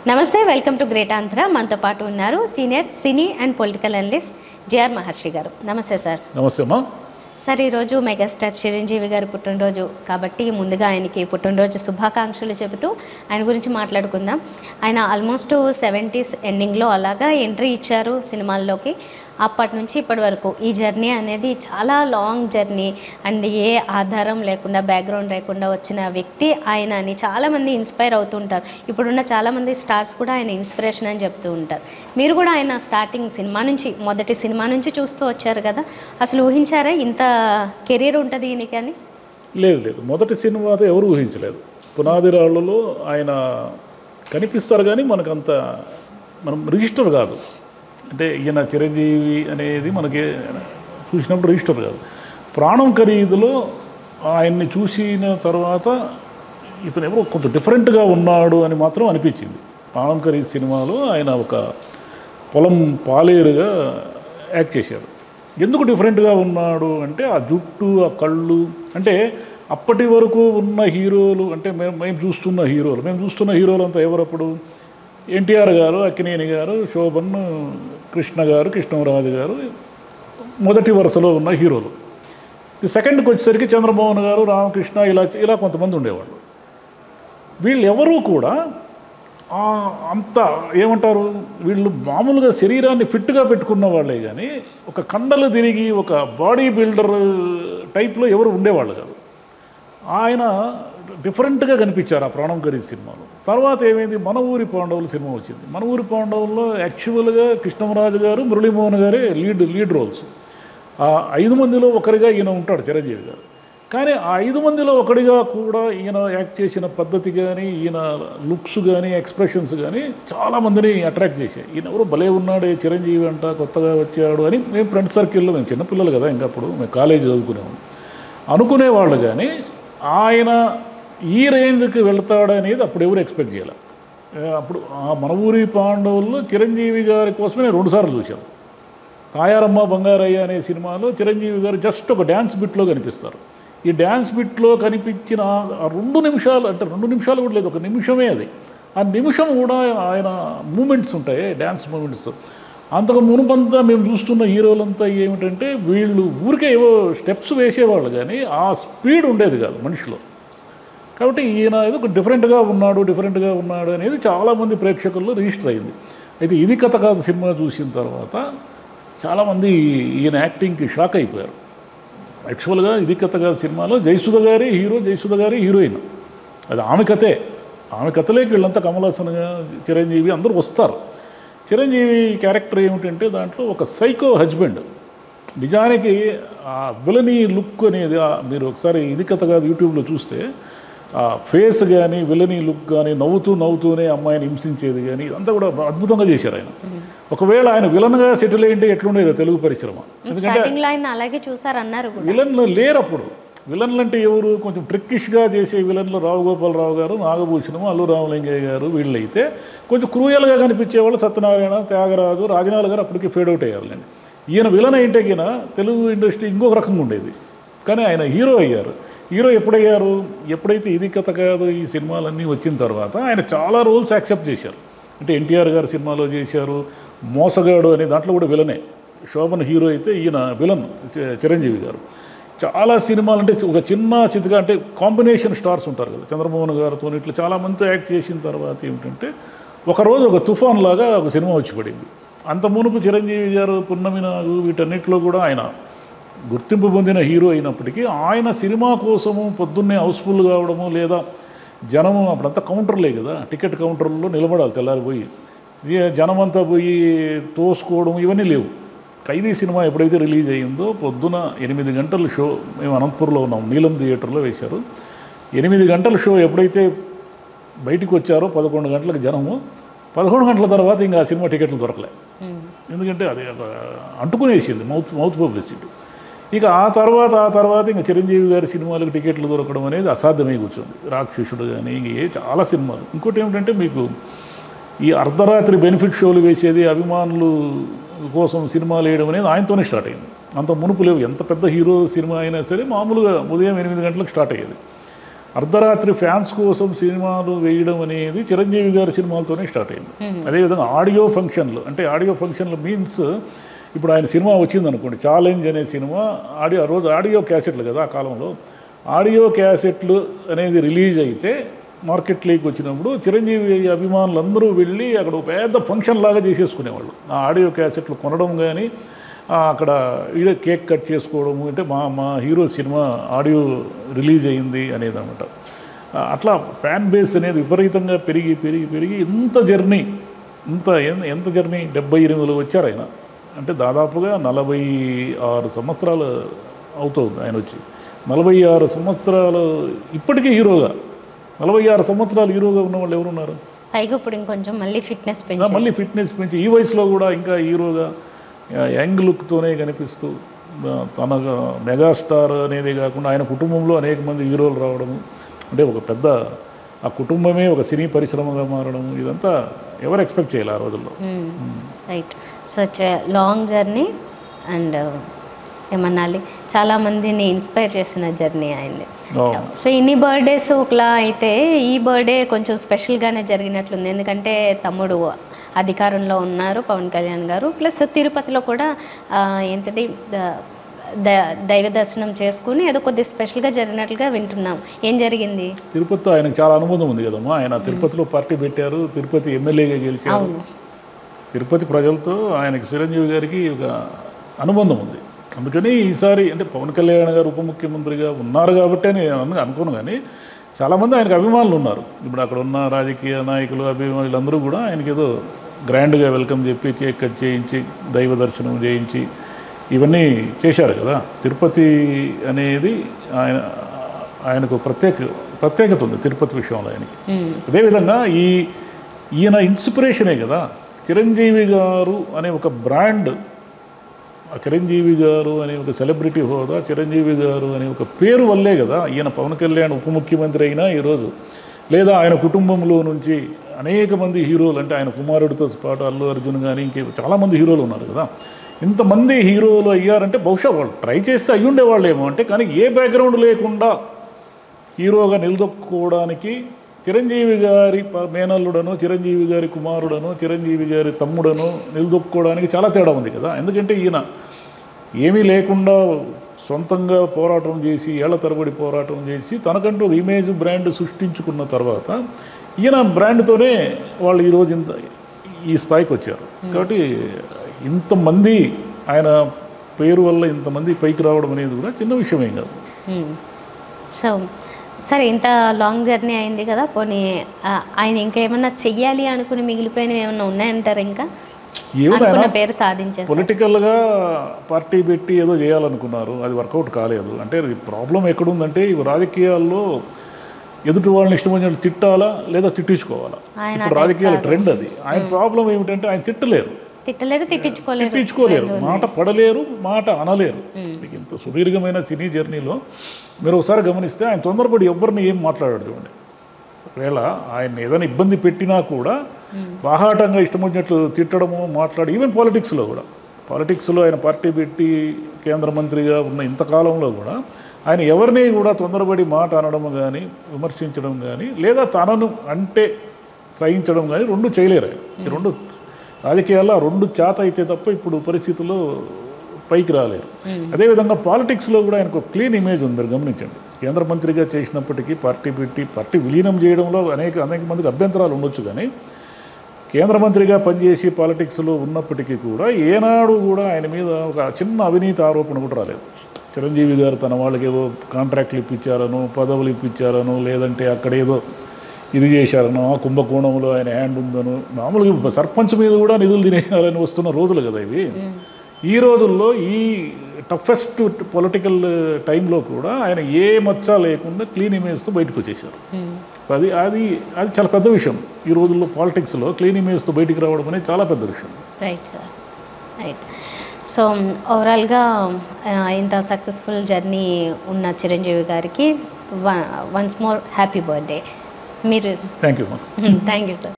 నమస్తే, welcome to great Andhra. మనతో పాటు ఉన్నారు senior cine and political analyst J R Maharshi garu. నమస్తే సార్. నమస్తే అమ్మా. సార్, ఈరోజు మెగాస్టార్ చిరంజీవి గారి పుట్టినరోజు కాబట్టి ముందుగా ఆయనకి పుట్టినరోజు శుభాకాంక్షలు చెబుతూ ఆయన గురించి మాట్లాడుకుందాం. ఆయన ఆల్మోస్ట్ 70s ఎండింగ్లో అలాగా ఎంట్రీ ఇచ్చారు సినిమాల్లోకి. అప్పటి నుంచి ఇప్పటి వరకు ఈ జర్నీ అనేది చాలా లాంగ్ జర్నీ అండ్ ఏ ఆధారం లేకుండా బ్యాక్గ్రౌండ్ లేకుండా వచ్చిన వ్యక్తి ఆయన అని చాలామంది ఇన్స్పైర్ అవుతుంటారు. ఇప్పుడున్న చాలామంది స్టార్స్ కూడా ఆయన ఇన్స్పిరేషన్ అని చెప్తూ ఉంటారు. మీరు కూడా ఆయన స్టార్టింగ్ సినిమా నుంచి, మొదటి సినిమా నుంచి చూస్తూ వచ్చారు కదా, అసలు ఊహించారా ఇంత కెరీర్ ఉంటుంది ఈయనకి అని? లేదు, మొదటి సినిమాతో ఎవరు ఊహించలేదు. పునాది రాళ్ళలో ఆయన కనిపిస్తారు కానీ మనకంత మనం రిజిస్టర్ కాదు. అంటే ఈయన చిరంజీవి అనేది మనకి చూసినప్పుడు రిజిస్టర్ కాదు. ప్రాణం ఖరీదులో ఆయన్ని చూసిన తర్వాత ఇతను ఎవరో కొంత డిఫరెంట్గా ఉన్నాడు అని మాత్రం అనిపించింది. ప్రాణం ఖరీదు సినిమాలో ఆయన ఒక పొలం పాలేరుగా యాక్ట్ చేశారు. ఎందుకు డిఫరెంట్గా ఉన్నాడు అంటే ఆ జుట్టు, ఆ కళ్ళు, అంటే అప్పటి వరకు ఉన్న హీరోలు, అంటే మేము చూస్తున్న హీరోలు అంతా ఎవరప్పుడు ఎన్టీఆర్ గారు, అక్కినేని గారు, శోభన్, కృష్ణ గారు, కృష్ణరాజు గారు మొదటి వరుసలో ఉన్న హీరోలు. సెకండ్కి వచ్చేసరికి చంద్రమోహన్ గారు, రామకృష్ణ, ఇలా కొంతమంది ఉండేవాళ్ళు. వీళ్ళు ఎవరూ కూడా అంత ఏమంటారు, వీళ్ళు మామూలుగా శరీరాన్ని ఫిట్గా పెట్టుకున్న వాళ్ళే కానీ ఒక కండలు తిరిగి ఒక బాడీ బిల్డర్ టైప్లో ఎవరు ఉండేవాళ్ళు కాదు. ఆయన డిఫరెంట్గా కనిపించారు ఆ ప్రాణం ఖరీదు సినిమాలో. తర్వాత ఏమైంది, మన ఊరి పాండవులు సినిమా వచ్చింది. మన ఊరి పాండవుల్లో యాక్చువల్గా కృష్ణరాజు గారు, మురళీమోహన్ గారే లీడ్ రోల్స్. ఆ 5 మందిలో ఒకరిగా ఈయన ఉంటాడు చిరంజీవి గారు. కానీ ఆ 5 మందిలో ఒకడిగా కూడా ఈయన యాక్ట్ చేసిన పద్ధతి కానీ, ఈయన లుక్స్ కానీ, ఎక్స్ప్రెషన్స్ కానీ చాలామందిని అట్రాక్ట్ చేశాయి. ఈయన ఎవరు భలే ఉన్నాడే చిరంజీవి అంట, కొత్తగా వచ్చాడు అని మేము ఫ్రెండ్ సర్కిల్లో, మేము చిన్నపిల్లలు కదా ఇంకా, అప్పుడు మేము కాలేజీ చదువుకునేవాళ్ళం, అనుకునేవాళ్ళు. కానీ ఆయన ఈ రేంజ్కి వెళ్తాడనేది అప్పుడు ఎవరు ఎక్స్పెక్ట్ చేయాలి. అప్పుడు ఆ మన ఊరి పాండవుల్లో చిరంజీవి గారి కోసమే నేను 2 సార్లు చూశాను. తాయారమ్మ బంగారయ్య అనే సినిమాలో చిరంజీవి గారు జస్ట్ ఒక డ్యాన్స్ బిట్లో కనిపిస్తారు. ఈ డ్యాన్స్ బిట్లో కనిపించిన 2 నిమిషాలు, అంటే 2 నిమిషాలు కూడా లేదు, 1 నిమిషమే అది. ఆ నిమిషం కూడా ఆయన మూమెంట్స్ ఉంటాయి, డ్యాన్స్ మూమెంట్స్. అంతకు మునుపంతా మేము చూస్తున్న హీరోలంతా ఏమిటంటే వీళ్ళు ఊరికే ఏవో స్టెప్స్ వేసేవాళ్ళు కానీ ఆ స్పీడ్ ఉండేది కాదు మనిషిలో. కాబట్టి ఈయన ఏదో డిఫరెంట్గా ఉన్నాడు అనేది చాలామంది ప్రేక్షకుల్లో రిజిస్టర్ అయింది. అయితే ఇది కథ కాదు సినిమా చూసిన తర్వాత చాలామంది ఈయన యాక్టింగ్కి షాక్ అయిపోయారు. యాక్చువల్గా ఇది కథ కాదు సినిమాలో జయసుధ గారి హీరోయిన్. అది ఆమె కథే. ఆమె కథలోకి వీళ్ళంతా కమల్ హాసన్, చిరంజీవి అందరూ వస్తారు. చిరంజీవి క్యారెక్టర్ ఏమిటంటే దాంట్లో ఒక సైకో హస్బెండ్. నిజానికి ఆ విలనీ లుక్ అనేది మీరు ఒకసారి ఇది కథ కాదు యూట్యూబ్లో చూస్తే ఆ ఫేస్ కానీ, విలనీ లుక్ కానీ, నవ్వుతూనే అమ్మాయిని హింసించేది కానీ ఇదంతా కూడా అద్భుతంగా చేశారు ఆయన. ఒకవేళ ఆయన విలన్గా సెటిల్ అయ్యింటే ఎట్లుండేదో తెలుగు పరిశ్రమ. ఎందుకంటే విలన్లు లేరు అప్పుడు. విలన్లు అంటే ఎవరు, కొంచెం ట్రిక్కిష్గా చేసే విలన్లు రావు గోపాలరావు గారు, నాగభూషణము, అల్లు రామలింగయ్య గారు. వీళ్ళైతే కొంచెం క్రూయల్గా కనిపించేవాళ్ళు సత్యనారాయణ, త్యాగరాజు, రాజనాల గారు అప్పటికి ఫేడ్ అవుట్ అయ్యారులేండి. ఈయన విలన్ అయితే ఈయన తెలుగు ఇండస్ట్రీ ఇంకొక రకంగా ఉండేది. కానీ ఆయన హీరో అయ్యారు. హీరో ఎప్పుడైతే ఇది కథ కాదు ఈ సినిమాలన్నీ వచ్చిన తర్వాత ఆయన చాలా రోల్స్ యాక్సెప్ట్ చేశారు. అంటే ఎన్టీఆర్ గారు సినిమాలో చేశారు, మోసగాడు అనే దాంట్లో కూడా విలనే. శోభన్ హీరో అయితే ఈయన విలన్ చిరంజీవి గారు. చాలా సినిమాలు అంటే ఒక చిన్న చితిగా, అంటే కాంబినేషన్ స్టార్స్ ఉంటారు కదా, చంద్రమోహన్ గారితో ఇట్లా చాలామందితో యాక్ట్ చేసిన తర్వాత ఏమిటంటే ఒకరోజు ఒక తుఫాన్ లాగా ఒక సినిమా వచ్చి పడింది. అంత మునుపు చిరంజీవి గారు, పున్నమి నాగు, వీటన్నిటిలో కూడా ఆయన గుర్తింపు పొందిన హీరో అయినప్పటికీ ఆయన సినిమా కోసము పొద్దున్నే హౌస్ఫుల్ కావడము, లేదా జనము అప్పుడంతా కౌంటర్లే కదా, టికెట్ కౌంటర్లో నిలబడాలి తెల్లారిపోయి, జనమంతా పోయి తోసుకోవడం ఇవన్నీ లేవు. ఖైదీ సినిమా ఎప్పుడైతే రిలీజ్ అయ్యిందో పొద్దున 8 గంటల షో, మేము అనంతపురంలో ఉన్నాం, నీలం థియేటర్లో వేశారు. 8 గంటల షో ఎప్పుడైతే బయటికి వచ్చారో 11 గంటలకు జనము, 11 గంటల తర్వాత ఇంకా ఆ సినిమా టికెట్లు దొరకలే. ఎందుకంటే అది అంటుకునేసింది మౌత్ పబ్లిసిటీ. ఇక ఆ తర్వాత ఇంకా చిరంజీవి గారి సినిమాలకు టికెట్లు దొరకడం అనేది అసాధ్యమై కూర్చోండి. రాక్షసుడు కానీ ఇంకే చాలా సినిమాలు. ఇంకోటి ఏమిటంటే మీకు ఈ అర్ధరాత్రి బెనిఫిట్ షోలు వేసేది, అభిమానులు కోసం సినిమాలు వేయడం అనేది ఆయనతోనే స్టార్ట్ అయింది. అంత మునుపు లేవు. ఎంత పెద్ద హీరో సినిమా అయినా సరే మామూలుగా ఉదయం 8 గంటలకు స్టార్ట్ అయ్యేది. అర్ధరాత్రి ఫ్యాన్స్ కోసం సినిమాలు వేయడం అనేది చిరంజీవి గారి సినిమాలతోనే స్టార్ట్ అయింది. అదేవిధంగా ఆడియో ఫంక్షన్లు, అంటే ఆడియో ఫంక్షన్లు మీన్స్ ఇప్పుడు ఆయన సినిమా వచ్చింది అనుకోండి, ఛాలెంజ్ అనే సినిమా ఆ రోజు ఆడియో క్యాసెట్లు కదా, ఆ కాలంలో ఆడియో క్యాసెట్లు అనేది రిలీజ్ అయితే మార్కెట్లోకి వచ్చినప్పుడు చిరంజీవి అభిమానులందరూ వెళ్ళి అక్కడ ఒక పెద్ద ఫంక్షన్ లాగా చేసేసుకునేవాళ్ళు. ఆ ఆడియో క్యాసెట్లు కొనడం కానీ అక్కడ కేక్ కట్ చేసుకోవడము, అంటే మా హీరో సినిమా ఆడియో రిలీజ్ అయింది అనేది అనమాట. అట్లా ఫ్యాన్ బేస్ అనేది విపరీతంగా పెరిగి పెరిగి పెరిగి ఎంత జర్నీ జర్నీ 78లో వచ్చారు ఆయన. అంటే దాదాపుగా 46 సంవత్సరాలు అవుతుంది ఆయన వచ్చి. 46 సంవత్సరాలు ఇప్పటికీ హీరోగా, 46 సంవత్సరాలు హీరోగా ఉన్న వాళ్ళు ఎవరున్నారు? పైగా ఇప్పుడు ఇంకొంచెం మళ్ళీ ఫిట్నెస్ పెంచి ఈ వయసులో కూడా ఇంకా హీరోగా యంగ్ లుక్తోనే కనిపిస్తూ తన మెగాస్టార్ అనేది కాకుండా ఆయన కుటుంబంలో అనేక మంది హీరోలు రావడము, అంటే ఒక పెద్ద ఆ కుటుంబమే ఒక సినీ పరిశ్రమగా మారడం, ఇదంతా ఎవరు ఎక్స్పెక్ట్ చేయాలి ఆ రోజుల్లో. Right. Such long journey and ఏమన్నాలి, చాలామందిని ఇన్స్పైర్ చేసిన జర్నీ అయింది. సో ఇన్ని బర్త్డేస్ ఒకలా అయితే ఈ బర్త్డే కొంచెం స్పెషల్గానే జరిగినట్లుంది. ఎందుకంటే తమ్ముడు అధికారంలో ఉన్నారు పవన్ కళ్యాణ్ గారు, ప్లస్ తిరుపతిలో కూడా ఏంటిది దైవ దర్శనం చేసుకుని ఏదో కొద్దిగా స్పెషల్గా జరిగినట్లుగా వింటున్నాం. ఏం జరిగింది? తిరుపతితో ఆయనకు చాలా అనుబంధం ఉంది కదమ్మా. ఆయన తిరుపతిలో పార్టీ పెట్టారు, తిరుపతి ఎమ్మెల్యేగా గెలిచారు. తిరుపతి ప్రజలతో ఆయనకి చిరంజీవి గారికి ఒక అనుబంధం ఉంది. అందుకని ఈసారి అంటే పవన్ కళ్యాణ్ గారు ఉప ముఖ్యమంత్రిగా ఉన్నారు కాబట్టి నేను అనుకోను, కానీ చాలామంది ఆయనకు అభిమానులు ఉన్నారు. ఇప్పుడు అక్కడ ఉన్న రాజకీయ నాయకులు అభిమానులందరూ కూడా ఆయనకి ఏదో గ్రాండ్గా వెల్కమ్ చెప్పి కేక్ కట్ చేయించి దైవ దర్శనం చేయించి ఇవన్నీ చేశారు కదా. తిరుపతి అనేది ఆయనకు ప్రత్యేకత ఉంది తిరుపతి విషయంలో ఆయనకి. అదేవిధంగా ఈయన ఇన్స్పిరేషనే కదా చిరంజీవి గారు అనే ఒక బ్రాండ్, చిరంజీవి గారు అనే ఒక సెలబ్రిటీ హోదా, చిరంజీవి గారు అనే ఒక పేరు వల్లే కదా ఈయన పవన్ కళ్యాణ్ ఉప ముఖ్యమంత్రి అయినా ఈరోజు, లేదా ఆయన కుటుంబంలో నుంచి అనేక మంది హీరోలు, అంటే ఆయన కుమారుడితో పాటు అల్లు అర్జున్ కానీ ఇంకే చాలామంది హీరోలు ఉన్నారు కదా. ఇంతమంది హీరోలు అయ్యారంటే బహుశా వాళ్ళు ట్రై చేస్తే అయ్యుండేవాళ్ళేమో, అంటే కానీ ఏ బ్యాక్గ్రౌండ్ లేకుండా హీరోగా నిలదొక్కుకోవడానికి చిరంజీవి గారి మేనల్లుడను, చిరంజీవి గారి కుమారుడను, చిరంజీవి గారి తమ్ముడను నిలదొక్కుకోవడానికి చాలా తేడా ఉంది కదా. ఎందుకంటే ఈయన ఏమీ లేకుండా సొంతంగా పోరాటం చేసి, ఏళ్ల తరబడి పోరాటం చేసి తనకంటూ ఇమేజ్ బ్రాండ్ సృష్టించుకున్న తర్వాత ఈయన బ్రాండ్తోనే వాళ్ళు ఈరోజు ఈ స్థాయికి వచ్చారు. కాబట్టి ఇంతమంది ఆయన పేరు వల్ల ఇంతమంది పైకి రావడం అనేది కూడా చిన్న విషయమేం కాదు. సో సరే, ఇంత లాంగ్ జర్నీ అయింది కదా, పోనీ ఆయన ఇంకా ఏమన్నా చెయ్యాలి అనుకుని మిగిలిపోయినవి ఏమన్నా ఉన్నాయంటారు? ఇంకా అనుకున్న పేరు సాధించారు. పొలిటికల్గా పార్టీ పెట్టి ఏదో చేయాలనుకున్నారు, అది వర్కౌట్ కాలేదు. అంటే ప్రాబ్లం ఎక్కడుందంటే ఇవి రాజకీయాల్లో ఎదుటి వాళ్ళని ఇష్టమైన తిట్టాలా లేదా తిట్టించుకోవాలా, ఇప్పుడు రాజకీయాల ట్రెండ్ అది. ఆయన ప్రాబ్లం ఏమిటంటే ఆయన తిట్టించుకోలేరు, మాట పడలేరు, మాట అనలేరు. మీకు ఇంత సుదీర్ఘమైన సినీ జర్నీలో మీరు ఒకసారి గమనిస్తే ఆయన తొందరపడి ఎవరిని ఏం మాట్లాడాడు చూడండి. ఒకవేళ ఆయన ఏదైనా ఇబ్బంది పెట్టినా కూడా బాహాటంగా ఇష్టం వచ్చినట్లు తిట్టడము, మాట్లాడి, ఈవెన్ పాలిటిక్స్లో ఆయన పార్టీ పెట్టి కేంద్ర మంత్రిగా ఉన్న ఇంతకాలంలో కూడా ఆయన ఎవరిని కూడా తొందరపడి మాట అనడం కానీ, విమర్శించడం కానీ, లేదా తనను అంటే సహించడం కానీ రెండు చేయలేరు. ఈ రెండు రాజకీయాల్లో రెండు చేత అయితే తప్ప ఇప్పుడు పరిస్థితుల్లో పైకి రాలేరు. అదేవిధంగా పాలిటిక్స్లో కూడా ఆయనకు క్లీన్ ఇమేజ్ ఉంది. మీరు గమనించండి, కేంద్ర మంత్రిగా చేసినప్పటికీ పార్టీ పెట్టి పార్టీ విలీనం చేయడంలో అనేక మందికి అభ్యంతరాలు ఉండొచ్చు, కానీ కేంద్ర మంత్రిగా పనిచేసి పాలిటిక్స్లో ఉన్నప్పటికీ కూడా ఏనాడు కూడా ఆయన మీద ఒక చిన్న అవినీతి ఆరోపణ కూడా రాలేదు. చిరంజీవి గారు తన వాళ్ళకి ఏదో కాంట్రాక్ట్లు ఇప్పించారనో, పదవులు ఇప్పించారనో, లేదంటే అక్కడ ఏదో ఇది చేశారనో, కుంభకోణంలో ఆయన హ్యాండ్ ఉందనో, మామూలుగా సర్పంచ్ మీద కూడా నిధులు తినేశారని వస్తున్న రోజులు కదా ఇవి. ఈ రోజుల్లో ఈ టఫెస్ట్ పొలిటికల్ టైంలో కూడా ఆయన ఏ మచ్చ లేకుండా క్లీన్ ఇమేజ్తో బయటకు వచ్చేసారు. అది అది అది చాలా పెద్ద విషయం. ఈ రోజుల్లో పాలిటిక్స్లో క్లీన్ ఇమేజ్తో బయటికి రావడం అనేది చాలా పెద్ద విషయం. Right sir, right. సో ఓవరాల్గా ఇంత సక్సెస్ఫుల్ జర్నీ ఉన్న చిరంజీవి గారికి వన్స్ మోర్ హ్యాపీ బర్త్డే. మీరు థ్యాంక్ యూ సార్.